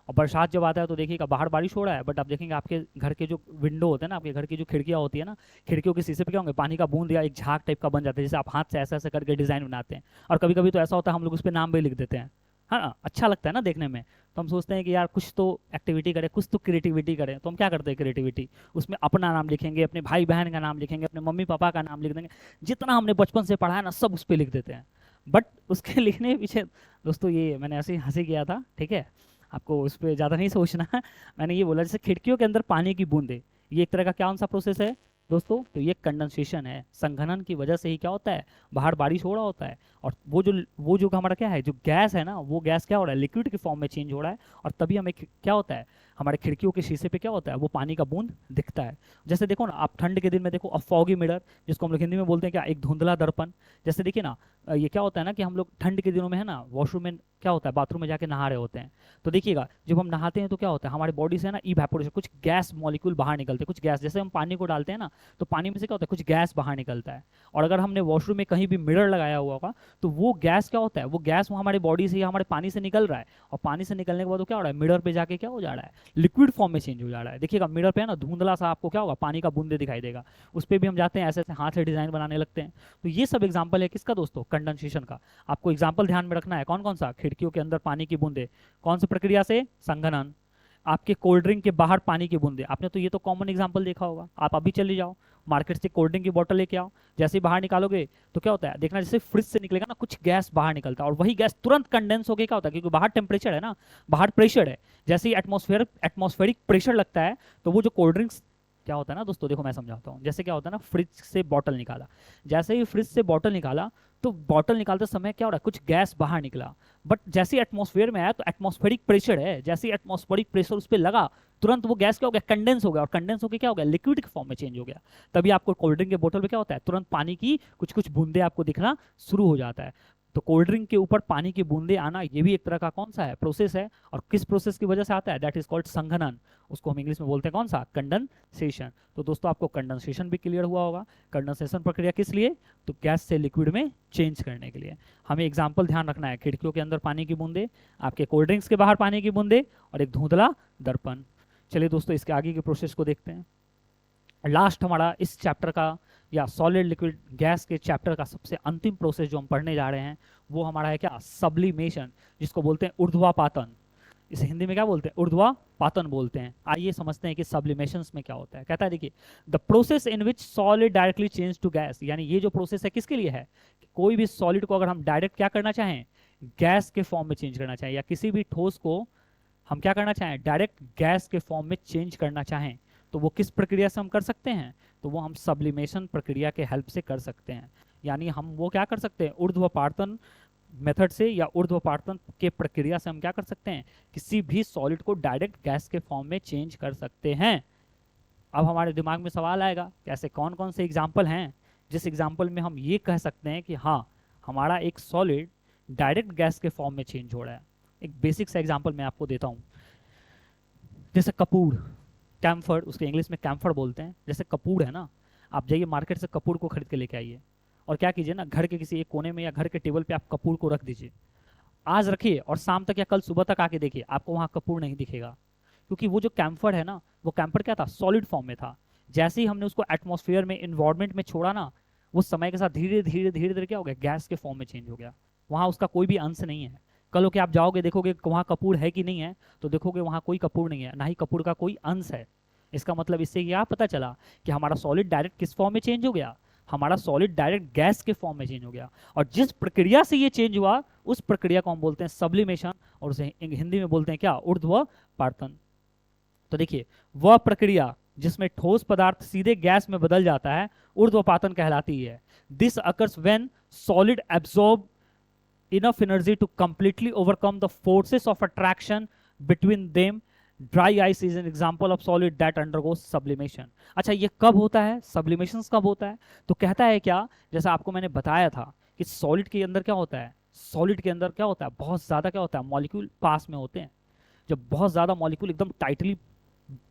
और बरसात जब आता है तो देखिएगा बाहर बारिश हो रहा है, बट आप देखेंगे आपके घर के जो विंडो होते हैं ना, आपके घर की जो खिड़कियाँ होती है ना, खिड़कियों के शीशे पे क्या होंगे, पानी का बूंद या एक झाग टाइप का बन जाता है, जैसे आप हाथ से ऐसा ऐसा करके डिजाइन बनाते हैं। और कभी कभी तो ऐसा होता है हम लोग उस पर नाम भी लिख देते हैं, है ना, अच्छा लगता है ना देखने में। तो हम सोचते हैं कि यार कुछ तो एक्टिविटी करें, कुछ तो क्रिएटिविटी करें। तो हम क्या करते हैं, क्रिएटिविटी उसमें अपना नाम लिखेंगे, अपने भाई बहन का नाम लिखेंगे, अपने मम्मी पापा का नाम लिख देंगे, जितना हमने बचपन से पढ़ा है ना सब उस पर लिख देते हैं। बट उसके लिखने के पीछे दोस्तों, ये मैंने ऐसे ही हंसी किया था, ठीक है, आपको उस पर ज़्यादा नहीं सोचना है। मैंने ये बोला जैसे खिड़कियों के अंदर पानी की बूंदे, ये एक तरह का क्या कौन सा प्रोसेस है दोस्तों, तो ये कंडेंसेशन है। संघनन की वजह से ही क्या होता है, बाहर बारिश हो रहा होता है, और वो जो हमारा क्या है, जो गैस है ना, वो गैस क्या हो रहा है, लिक्विड के फॉर्म में चेंज हो रहा है। और तभी हमें क्या होता है, हमारे खिड़कियों के शीशे पे क्या होता है, वो पानी का बूंद दिखता है। जैसे देखो ना, आप ठंड के दिन में देखो, अ फॉगी मिरर, जिसको हम लोग हिंदी में बोलते हैं क्या, एक धुंधला दर्पण। जैसे देखिए ना, ये क्या होता है ना कि हम लोग ठंड के दिनों में है ना, वॉशरूम में क्या होता है, बाथरूम में जाके नहा रहे होते हैं। तो देखिएगा जब हम नहाते हैं तो क्या होता है, हमारे बॉडी से ना इवेपोरेशन, कुछ गैस मॉलिक्यूल बाहर निकलते हैं, कुछ गैस। जैसे हम पानी को डालते हैं ना, तो पानी में से क्या होता है, कुछ गैस बाहर निकलता है। और अगर हमने वॉशरूम में कहीं भी मिरर लगाया हुआ होगा, तो वो गैस क्या होता है, वो गैस वो हमारे बॉडी से या हमारे पानी से निकल रहा है, और पानी से निकलने के बाद वो क्या हो रहा है, मिरर पे जाके क्या हो जा रहा है, लिक्विड फॉर्म में चेंज हो जा रहा है। देखिएगा मिरर पे है ना, धुंधला सा आपको क्या होगा, पानी का बूंदे दिखाई देगा। उस पर भी हम जाते हैं, ऐसे ऐसे हाथ से डिजाइन बनाने लगते हैं। तो ये सब एग्जाम्पल है किसका दोस्तों, कंडेंसेशन का। आपको एग्जाम्पल ध्यान में रखना है, कौन कौन सा, खिड़कियों के अंदर पानी की बूंदे, कौन सी प्रक्रिया से, संघनन। आपके कोल्ड ड्रिंक के बाहर पानी की बूंदे, आपने तो ये तो कॉमन एग्जांपल देखा होगा। आप अभी चले जाओ मार्केट से कोल्ड ड्रिंक की बोतल लेके आओ, जैसे ही बाहर निकालोगे तो क्या होता है, देखना जैसे फ्रिज से निकलेगा ना, कुछ गैस बाहर निकलता है, और वही गैस तुरंत कंडेंस होकर क्या होता है, क्योंकि बाहर टेम्परेचर है ना, बाहर प्रेशर है। जैसे ही एटमॉस्फेरिक प्रेशर लगता है, तो वो जो कोल्ड ड्रिंक्स क्या होता है ना दोस्तों, देखो मैं समझाता हूँ। जैसे क्या होता है ना, फ्रिज से बॉटल निकाला, जैसे ही फ्रिज से बॉटल निकाला तो बॉटल निकालते समय क्या हो रहा है, कुछ गैस बाहर निकला, बट जैसे ही एटमॉस्फेयर में आया तो एटमॉस्फेरिक प्रेशर है, जैसे ही एटमॉस्फेरिक प्रेशर उस पर लगा, तुरंत वो गैस क्या हो गया, कंडेंस हो गया, और कंडेंस होकर क्या हो गया, लिक्विड के फॉर्म में चेंज हो गया। तभी आपको कोल्ड ड्रिंक के बोतल में क्या होता है, तुरंत पानी की कुछ कुछ बूंदे आपको दिखना शुरू हो जाता है। तो कोल्ड ड्रिंक के ऊपर पानी की बूंदे आना, ये भी एक तरह का कौन सा है, प्रोसेस है। और किस प्रोसेस की वजह से आता है, दैट इज कॉल्ड संघनन। उसको हम इंग्लिश में बोलते हैं कौन सा, कंडेंसेशन। तो दोस्तों आपको कंडेंसेशन भी क्लियर हुआ होगा। कंडेंसेशन प्रक्रिया किस लिए, तो गैस से लिक्विड में चेंज करने के लिए। हमें एग्जाम्पल ध्यान रखना है, खिड़कियों के अंदर पानी की बूंदे, आपके कोल्ड ड्रिंक्स के बाहर पानी की बूंदे, और एक धुंधला दर्पण। चलिए दोस्तों इसके आगे के प्रोसेस को देखते हैं। लास्ट हमारा इस चैप्टर का या सॉलिड लिक्विड गैस के चैप्टर का सबसे अंतिम प्रोसेस जो हम पढ़ने जा रहे हैं वो हमारा है क्या, सब्लिमेशन, जिसको बोलते हैं ऊर्ध्वापातन। इसे हिंदी में क्या बोलते हैं, ऊर्ध्वापातन बोलते हैं। आइए समझते हैं कि सब्लिमेशन में क्या होता है। कहता है देखिए, the process in which solid directly change to gas, यानी ये जो प्रोसेस है किसके लिए है, कि कोई भी सॉलिड को अगर हम डायरेक्ट क्या करना चाहें, गैस के फॉर्म में चेंज करना चाहें, या किसी भी ठोस को हम क्या करना चाहें, डायरेक्ट गैस के फॉर्म में चेंज करना चाहें, तो वो किस प्रक्रिया से हम कर सकते हैं, तो वो हम सब्लिमेशन प्रक्रिया के हेल्प से कर सकते हैं। यानी हम वो क्या कर सकते हैं, ऊर्ध्वपातन मेथड से या ऊर्ध्वपातन के प्रक्रिया से हम क्या कर सकते हैं, किसी भी सॉलिड को डायरेक्ट गैस के फॉर्म में चेंज कर सकते हैं। अब हमारे दिमाग में सवाल आएगा कि ऐसे कौन कौन से एग्जाम्पल हैं जिस एग्जाम्पल में हम ये कह सकते हैं कि हाँ हमारा एक सॉलिड डायरेक्ट गैस के फॉर्म में चेंज हो रहा है। एक बेसिक सा एग्जाम्पल मैं आपको देता हूँ। जैसे कपूर, कैम्फर, उसके इंग्लिश में कैम्फर बोलते हैं। जैसे कपूर है ना, आप जाइए मार्केट से कपूर को खरीद के लेके आइए, और क्या कीजिए ना, घर के किसी एक कोने में या घर के टेबल पे आप कपूर को रख दीजिए। आज रखिए और शाम तक या कल सुबह तक आके देखिए, आपको वहाँ कपूर नहीं दिखेगा। क्योंकि वो जो कैम्फर है ना, वो कैम्फर क्या था, सॉलिड फॉर्म में था। जैसे ही हमने उसको एटमॉस्फेयर में, इन्वायरमेंट में छोड़ा ना, वो समय के साथ धीरे धीरे धीरे धीरे क्या हो गया, गैस के फॉर्म में चेंज हो गया। वहाँ उसका कोई भी अंश नहीं है। कल होके आप जाओगे देखोगे वहाँ कपूर है कि नहीं है, तो देखोगे वहाँ कोई कपूर नहीं है, ना ही कपूर का कोई अंश है। इसका मतलब इससे क्या पता चला कि हमारा सॉलिड डायरेक्ट किस फॉर्म में चेंज हो गया, हमारा सॉलिड डायरेक्ट गैस के फॉर्म में चेंज हो गया। और जिस प्रक्रिया से ये चेंज हुआ उस प्रक्रिया को हम बोलते हैं सब्लिमेशन, और उसे हिंदी में बोलते हैं क्या, ऊर्ध्वपातन। तो देखिए, वह प्रक्रिया जिसमें ठोस पदार्थ सीधे गैस में बदल जाता है ऊर्ध्वपातन कहलाती है। This occurs when solid absorb enough energy to completely overcome the forces of attraction between them. Dry ice is an example of solid that undergoes sublimation. अच्छा, ये कब होता है, सब्लिमेशन कब होता है, तो कहता है क्या, जैसा आपको मैंने बताया था कि सॉलिड के अंदर क्या होता है, सॉलिड के अंदर क्या होता है, बहुत ज्यादा क्या होता है, मॉलिक्यूल पास में होते हैं। जब बहुत ज्यादा मॉलिक्यूल एकदम टाइटली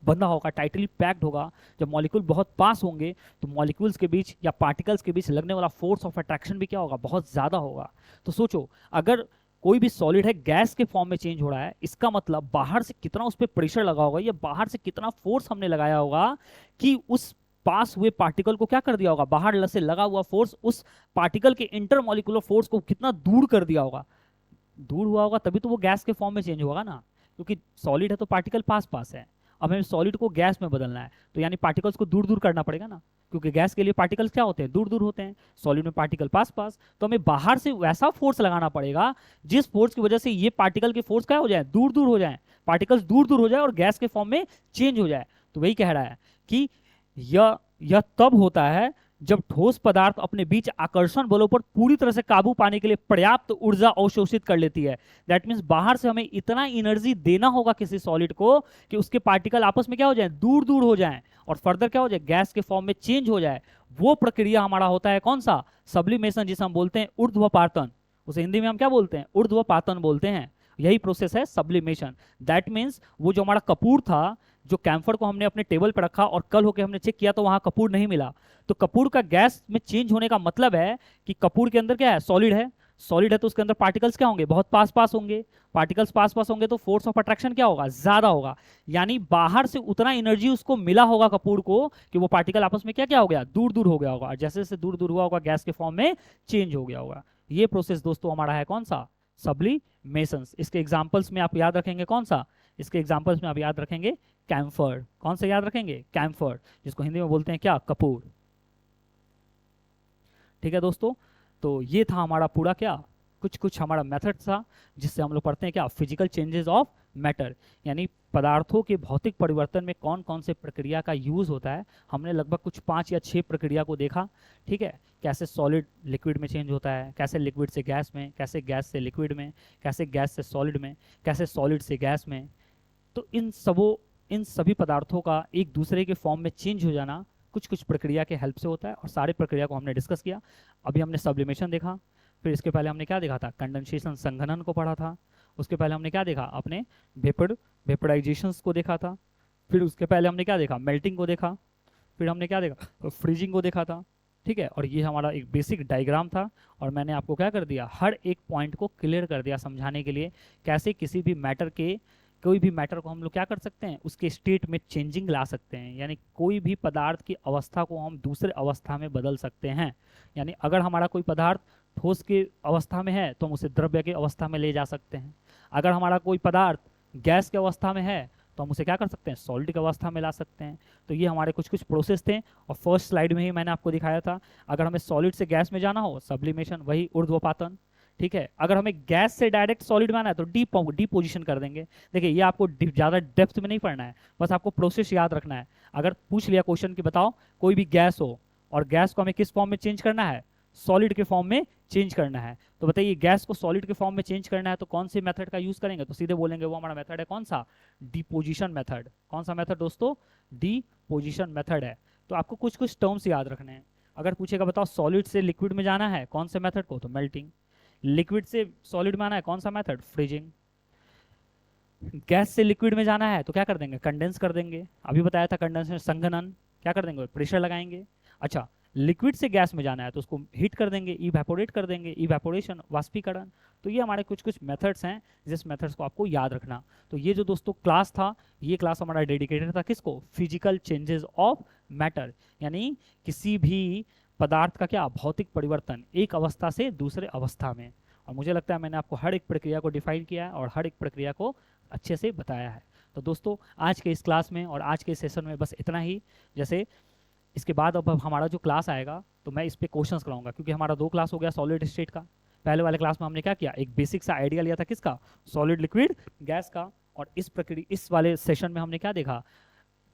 बंधा होगा, टाइटली पैक्ड होगा, जब मॉलिक्यूल बहुत पास होंगे तो मॉलिक्यूल्स के बीच या पार्टिकल्स के बीच लगने वाला फोर्स ऑफ अट्रैक्शन भी क्या होगा, बहुत ज़्यादा होगा। तो सोचो, अगर कोई भी सॉलिड है गैस के फॉर्म में चेंज हो रहा है, इसका मतलब बाहर से कितना उस पर प्रेशर लगा होगा, या बाहर से कितना फोर्स हमने लगाया होगा कि उस पास हुए पार्टिकल को क्या कर दिया होगा, बाहर से लगा हुआ फोर्स उस पार्टिकल के इंटरमॉलिक्यूलर फोर्स को कितना दूर कर दिया होगा। दूर हुआ होगा तभी तो वो गैस के फॉर्म में चेंज होगा ना, क्योंकि सॉलिड है तो पार्टिकल पास पास है। अब हमें सॉलिड को गैस में बदलना है, तो यानी पार्टिकल्स को दूर दूर करना पड़ेगा ना, क्योंकि गैस के लिए पार्टिकल्स क्या होते हैं, दूर दूर होते हैं, सॉलिड में पार्टिकल पास पास। तो हमें बाहर से वैसा फोर्स लगाना पड़ेगा जिस फोर्स की वजह से ये पार्टिकल के फोर्स क्या हो जाए, दूर दूर हो जाए, पार्टिकल्स दूर दूर हो जाए और गैस के फॉर्म में चेंज हो जाए। तो वही कह रहा है कि यह तब होता है जब ठोस पदार्थ अपने बीच आकर्षण बलों पर पूरी तरह से काबू पाने के लिए पर्याप्त ऊर्जा अवशोषित कर लेती है। दैट मीन्स बाहर से हमें इतना एनर्जी देना होगा किसी सॉलिड को कि उसके पार्टिकल आपस में क्या हो जाए, दूर दूर हो जाएं और फर्दर क्या हो जाए, गैस के फॉर्म में चेंज हो जाए। वो प्रक्रिया हमारा होता है कौन सा, सब्लिमेशन, जिसे हम बोलते हैं ऊर्ध्वपातन। उसे हिंदी में हम क्या बोलते हैं, ऊर्ध्वपातन बोलते हैं। यही प्रोसेस है सब्लिमेशन। दैट मीन्स वो जो हमारा कपूर था, जो कैम्फर को हमने अपने टेबल पर रखा और कल होके हमने चेक किया तो वहां कपूर नहीं मिला, तो कपूर का गैस में चेंज होने का मतलब है कि कपूर के अंदर क्या है, सॉलिड है। सॉलिड है तो उसके अंदर पार्टिकल्स क्या होंगे, बहुत पास पास होंगे। पार्टिकल्स पास पास होंगे तो फोर्स ऑफ अट्रैक्शन क्या होगा, ज्यादा होगा। यानी बाहर से उतना एनर्जी उसको मिला होगा कपूर को कि वो पार्टिकल आपस में क्या क्या हो गया, दूर दूर हो गया होगा। जैसे जैसे दूर दूर हुआ होगा गैस के फॉर्म में चेंज हो गया होगा। ये प्रोसेस दोस्तों हमारा है कौन सा, सब्लिमेशंस। इसके एग्जांपल्स में आप याद रखेंगे कौन सा, इसके एग्जांपल्स में आप याद रखेंगे कैम्फर। कौन सा याद रखेंगे, कैम्फर, जिसको हिंदी में बोलते हैं क्या, कपूर। ठीक है दोस्तों, तो ये था हमारा पूरा क्या, कुछ कुछ हमारा मेथड था जिससे हम लोग पढ़ते हैं क्या, फिजिकल चेंजेस ऑफ मैटर, यानी पदार्थों के भौतिक परिवर्तन में कौन कौन से प्रक्रिया का यूज होता है। हमने लगभग कुछ 5 या 6 प्रक्रिया को देखा, ठीक है। कैसे सॉलिड लिक्विड में चेंज होता है, कैसे लिक्विड से गैस में, कैसे गैस से लिक्विड में, कैसे गैस से सॉलिड में, कैसे सॉलिड से गैस में। तो इन सभी पदार्थों का एक दूसरे के फॉर्म में चेंज हो जाना कुछ कुछ प्रक्रिया के हेल्प से होता है, और सारे प्रक्रिया को हमने डिस्कस किया। अभी हमने सब्लिमेशन देखा, फिर इसके पहले हमने क्या देखा था, कंडेंसेशन संघनन को पढ़ा था। उसके पहले हमने क्या देखा, अपने वेपराइजेशंस को देखा था। फिर उसके पहले हमने क्या देखा, मेल्टिंग को देखा। फिर हमने क्या देखा, तो फ्रीजिंग को देखा था, ठीक है। और ये हमारा एक बेसिक डायग्राम था, और मैंने आपको क्या कर दिया, हर एक पॉइंट को क्लियर कर दिया समझाने के लिए, कैसे किसी भी मैटर के, कोई भी मैटर को हम लोग क्या कर सकते हैं, उसके स्टेट में चेंजिंग ला सकते हैं। यानी कोई भी पदार्थ की अवस्था को हम दूसरे अवस्था में बदल सकते हैं। यानी अगर हमारा कोई पदार्थ ठोस की अवस्था में है तो हम उसे द्रव्य की अवस्था में ले जा सकते हैं। अगर हमारा कोई पदार्थ गैस की अवस्था में है तो हम उसे क्या कर सकते हैं, सॉलिड की अवस्था में ला सकते हैं। तो ये हमारे कुछ कुछ प्रोसेस थे, और फर्स्ट स्लाइड में ही मैंने आपको दिखाया था। अगर हमें सॉलिड से गैस में जाना हो, सब्लिमेशन, वही ऊर्ध्वपातन, ठीक है। अगर हमें गैस से डायरेक्ट सॉलिड में आना है तो डी पोजिशन कर देंगे। देखिए ये आपको ज़्यादा डेप्थ में नहीं पढ़ना है, बस आपको प्रोसेस याद रखना है। अगर पूछ लिया क्वेश्चन कि बताओ कोई भी गैस हो, और गैस को हमें किस फॉर्म में चेंज करना है, सॉलिड के फॉर्म में चेंज करना है, तो बताइए गैस को सॉलिड के फॉर्म में चेंज करना है तो कौन से मेथड का यूज करेंगे, तो सीधे बोलेंगे वो हमारा मेथड है कौन सा, डिपोजिशन मेथड। कौन सा मेथड दोस्तों, डिपोजिशन मेथड है। तो आपको कुछ कुछ टर्म्स याद रखने हैं। अगर पूछेगा बताओ सॉलिड से लिक्विड में जाना है कौन से मेथड को, तो मेल्टिंग। लिक्विड से सॉलिड में आना है कौन सा मेथड, फ्रीजिंग। गैस से लिक्विड में जाना है तो क्या कर देंगे, कंडेंस कर देंगे। अभी बताया था कंडेंसेशन, संघनन, क्या कर देंगे, प्रेशर लगाएंगे। अच्छा, लिक्विड से गैस में जाना है तो उसको हीट कर देंगे, इवेपोरेट कर देंगे, इवेपोरेशन, वाष्पीकरण। तो ये हमारे कुछ कुछ मेथड्स हैं, जिस मेथड्स को आपको याद रखना। तो ये जो दोस्तों क्लास था, ये क्लास हमारा डेडिकेटेड था किसको, फिजिकल चेंजेस ऑफ मैटर, यानी किसी भी पदार्थ का क्या, भौतिक परिवर्तन एक अवस्था से दूसरे अवस्था में। और मुझे लगता है मैंने आपको हर एक प्रक्रिया को डिफाइन किया है और हर एक प्रक्रिया को अच्छे से बताया है। तो दोस्तों आज के इस क्लास में और आज के सेशन में बस इतना ही। जैसे इसके बाद अब हमारा जो क्लास आएगा तो मैं इस पे क्वेश्चंस कराऊंगा, क्योंकि हमारा 2 क्लास हो गया सॉलिड स्टेट का। पहले वाले क्लास में हमने क्या किया, एक बेसिक सा आइडिया लिया था किसका, सॉलिड लिक्विड गैस का। और इस वाले सेशन में हमने क्या देखा,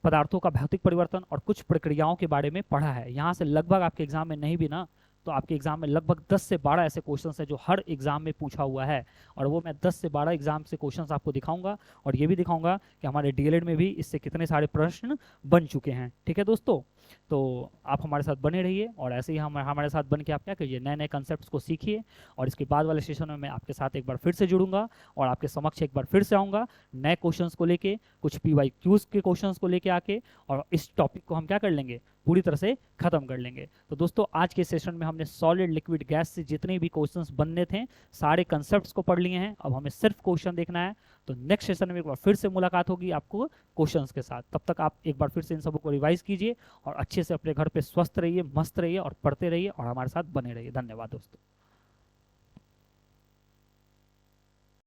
पदार्थों का भौतिक परिवर्तन और कुछ प्रक्रियाओं के बारे में पढ़ा है। यहाँ से लगभग आपके एग्जाम में नहीं भी ना, तो आपके एग्जाम में लगभग 10 से 12 ऐसे क्वेश्चंस हैं जो हर एग्जाम में पूछा हुआ है, और वो मैं 10 से 12 एग्जाम से क्वेश्चंस आपको दिखाऊंगा, और ये भी दिखाऊंगा कि हमारे डीएलएड में भी इससे कितने सारे प्रश्न बन चुके हैं। ठीक है दोस्तों, तो आप हमारे साथ बने रहिए, और ऐसे ही हमारे साथ बन के आप क्या करिए, नए नए कंसेप्ट को सीखिए। और इसके बाद वाले सेशन में मैं आपके साथ एक बार फिर से जुड़ूंगा और आपके समक्ष एक बार फिर से आऊँगा नए क्वेश्चंस को लेके, कुछ PYQs के क्वेश्चंस को लेके आके, और इस टॉपिक को हम क्या कर लेंगे, पूरी तरह से खत्म कर लेंगे। तो दोस्तों आज के सेशन में हमने सॉलिड लिक्विड गैस से जितने भी क्वेश्चंस बनने थे सारे कंसेप्ट्स को पढ़ लिए हैं। अब हमें सिर्फ क्वेश्चन देखना है। तो नेक्स्ट सेशन में एक बार फिर से मुलाकात होगी आपको क्वेश्चंस के साथ। तब तक आप एक बार फिर से इन सबको रिवाइज कीजिए और अच्छे से अपने घर पे स्वस्थ रहिए, मस्त रहिए और पढ़ते रहिए और हमारे साथ बने रहिए। धन्यवाद दोस्तों।